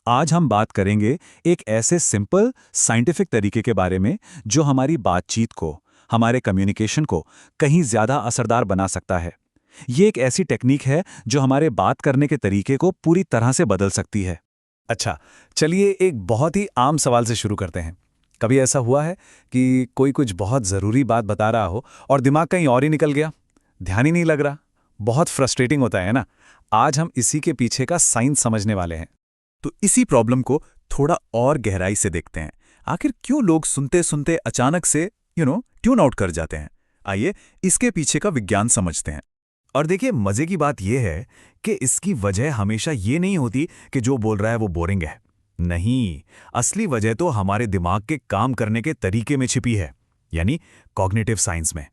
आज हम बात करेंगे एक ऐसे सिंपल साइंटिफिक तरीके के बारे में जो हमारी बातचीत को, हमारे कम्युनिकेशन को कहीं ज़्यादा असरदार बना सकता है। ये एक ऐसी टेक्निक है जो हमारे बात करने के तरीके को पूरी तरह से बदल सकती है। अच्छा, चलिए एक बहुत ही आम सवाल से शुरू करते हैं। कभी ऐसा हुआ है कि कोई कुछ बहुत ज़रूरी बात बता रहा हो और दिमाग कहीं और ही निकल गया, ध्यान ही नहीं लग रहा? बहुत फ्रस्ट्रेटिंग होता है ना? आज हम इसी के पीछे का साइंस समझने वाले हैं। तो इसी प्रॉब्लम को थोड़ा और गहराई से देखते हैं। आखिर क्यों लोग सुनते सुनते अचानक से ट्यून आउट कर जाते हैं? आइए इसके पीछे का विज्ञान समझते हैं। और देखिए, मजे की बात यह है कि इसकी वजह हमेशा ये नहीं होती कि जो बोल रहा है वो बोरिंग है। नहीं, असली वजह तो हमारे दिमाग के काम करने के तरीके में छिपी है, यानी कॉग्निटिव साइंस में।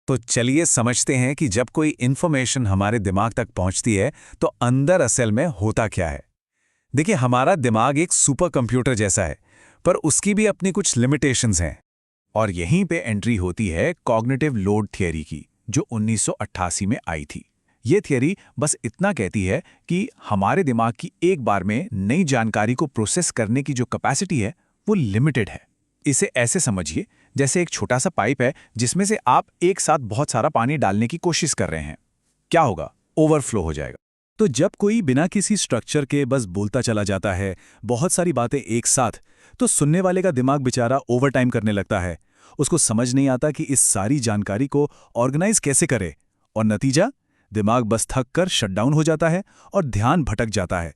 तो चलिए समझते हैं कि जब कोई इंफॉर्मेशन हमारे दिमाग तक पहुंचती है तो अंदर असल में होता क्या है। देखिए, हमारा दिमाग एक सुपर कंप्यूटर जैसा है, पर उसकी भी अपनी कुछ लिमिटेशंस हैं। और यहीं पे एंट्री होती है कॉग्निटिव लोड थियरी की, जो 1988 में आई थी। ये थियरी बस इतना कहती है कि हमारे दिमाग की एक बार में नई जानकारी को प्रोसेस करने की जो कैपेसिटी है वो लिमिटेड है। इसे ऐसे समझिए जैसे एक छोटा सा पाइप है जिसमें से आप एक साथ बहुत सारा पानी डालने की कोशिश कर रहे हैं। क्या होगा? ओवरफ्लो हो जाएगा। तो जब कोई बिना किसी स्ट्रक्चर के बस बोलता चला जाता है, बहुत सारी बातें एक साथ, तो सुनने वाले का दिमाग बेचारा ओवरटाइम करने लगता है। उसको समझ नहीं आता कि इस सारी जानकारी को ऑर्गेनाइज कैसे करे, और नतीजा, दिमाग बस थक कर शटडाउन हो जाता है और ध्यान भटक जाता है।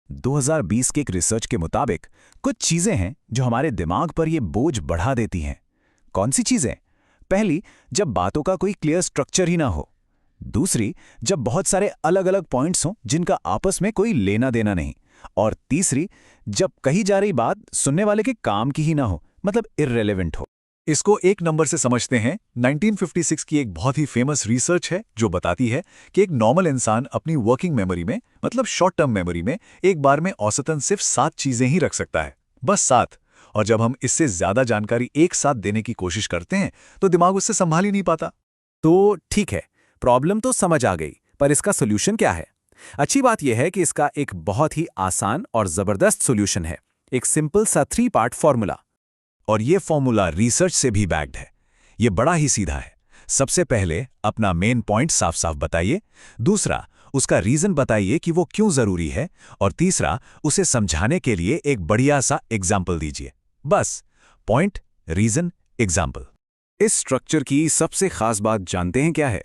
2020 के एक रिसर्च के मुताबिक कुछ चीजें हैं जो हमारे दिमाग पर ये बोझ बढ़ा देती हैं। कौन सी चीजें? पहली, जब बातों का कोई क्लियर स्ट्रक्चर ही ना हो। दूसरी, जब बहुत सारे अलग अलग पॉइंट्स हों जिनका आपस में कोई लेना देना नहीं। और तीसरी, जब कही जा रही बात सुनने वाले के काम की ही ना हो, मतलब इर्रेलेवेंट हो। इसको एक नंबर से समझते हैं। 1956 की एक बहुत ही फेमस रिसर्च है जो बताती है कि एक नॉर्मल इंसान अपनी वर्किंग मेमोरी में, मतलब शॉर्ट टर्म मेमोरी में, एक बार में औसतन सिर्फ 7 चीजें ही रख सकता है, बस 7। और जब हम इससे ज्यादा जानकारी एक साथ देने की कोशिश करते हैं तो दिमाग उससे संभाल ही नहीं पाता। तो ठीक है, प्रॉब्लम तो समझ आ गई, पर इसका सोल्यूशन क्या है? अच्छी बात यह है कि इसका एक बहुत ही आसान और जबरदस्त सोल्यूशन है, एक सिंपल सा 3 पार्ट फॉर्मूला। और ये फॉर्मूला रिसर्च से भी बैक्ड है। ये बड़ा ही सीधा है। सबसे पहले अपना मेन पॉइंट साफ साफ बताइए, दूसरा उसका रीजन बताइए कि वो क्यों जरूरी है, और तीसरा उसे समझाने के लिए एक बढ़िया सा एग्जाम्पल दीजिए। बस पॉइंट, रीजन, एग्जाम्पल। इस स्ट्रक्चर की सबसे खास बात जानते हैं क्या है?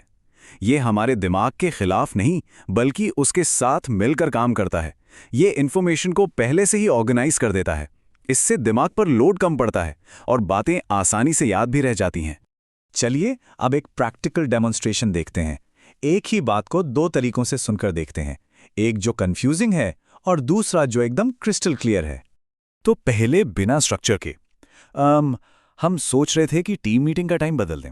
ये हमारे दिमाग के खिलाफ नहीं, बल्कि उसके साथ मिलकर काम करता है। ये इन्फॉर्मेशन को पहले से ही ऑर्गेनाइज कर देता है। इससे दिमाग पर लोड कम पड़ता है और बातें आसानी से याद भी रह जाती हैं। चलिए अब एक प्रैक्टिकल डेमोन्स्ट्रेशन देखते हैं। एक ही बात को 2 तरीकों से सुनकर देखते हैं, एक जो कंफ्यूजिंग है और दूसरा जो एकदम क्रिस्टल क्लियर है। तो पहले बिना स्ट्रक्चर के हम सोच रहे थे कि टीम मीटिंग का टाइम बदल दें,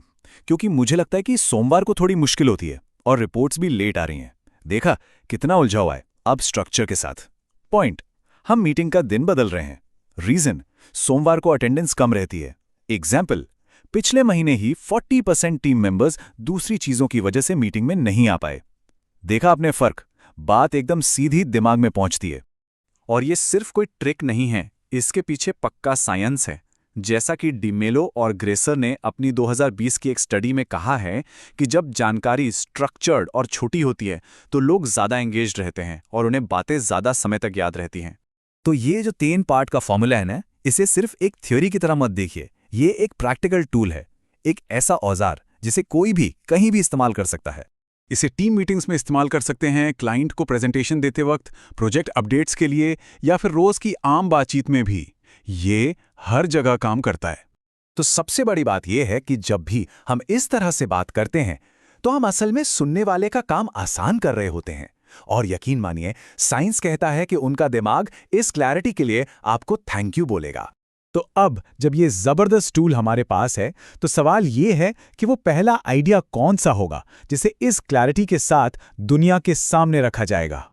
क्योंकि मुझे लगता है कि सोमवार को थोड़ी मुश्किल होती है और रिपोर्ट्स भी लेट आ रही हैं। देखा कितना उलझा हुआ है। अब स्ट्रक्चर के साथ पॉइंट, हम मीटिंग का दिन बदल रहे हैं। रीजन, सोमवार को अटेंडेंस कम रहती है। एग्जाम्पल, पिछले महीने ही 40% टीम मेंबर्स दूसरी चीजों की वजह से मीटिंग में नहीं आ पाए। देखा आपने फर्क? बात एकदम सीधी दिमाग में पहुंचती है। और ये सिर्फ कोई ट्रिक नहीं है, इसके पीछे पक्का साइंस है। जैसा कि डिमेलो और ग्रेसर ने अपनी 2020 की एक स्टडी में कहा है कि जब जानकारी स्ट्रक्चर्ड और छोटी होती है तो लोग ज़्यादा एंगेज्ड रहते हैं और उन्हें बातें ज़्यादा समय तक याद रहती हैं। तो ये जो 3 पार्ट का फॉर्मूला है ना, इसे सिर्फ एक थ्योरी की तरह मत देखिए। ये एक प्रैक्टिकल टूल है, एक ऐसा औजार जिसे कोई भी कहीं भी इस्तेमाल कर सकता है। इसे टीम मीटिंग्स में इस्तेमाल कर सकते हैं, क्लाइंट को प्रेजेंटेशन देते वक्त, प्रोजेक्ट अपडेट्स के लिए, या फिर रोज की आम बातचीत में भी। ये हर जगह काम करता है। तो सबसे बड़ी बात यह है कि जब भी हम इस तरह से बात करते हैं तो हम असल में सुनने वाले का काम आसान कर रहे होते हैं। और यकीन मानिए, साइंस कहता है कि उनका दिमाग इस क्लैरिटी के लिए आपको थैंक यू बोलेगा। तो अब जब ये जबरदस्त टूल हमारे पास है, तो सवाल ये है कि वो पहला आइडिया कौन सा होगा जिसे इस क्लैरिटी के साथ दुनिया के सामने रखा जाएगा।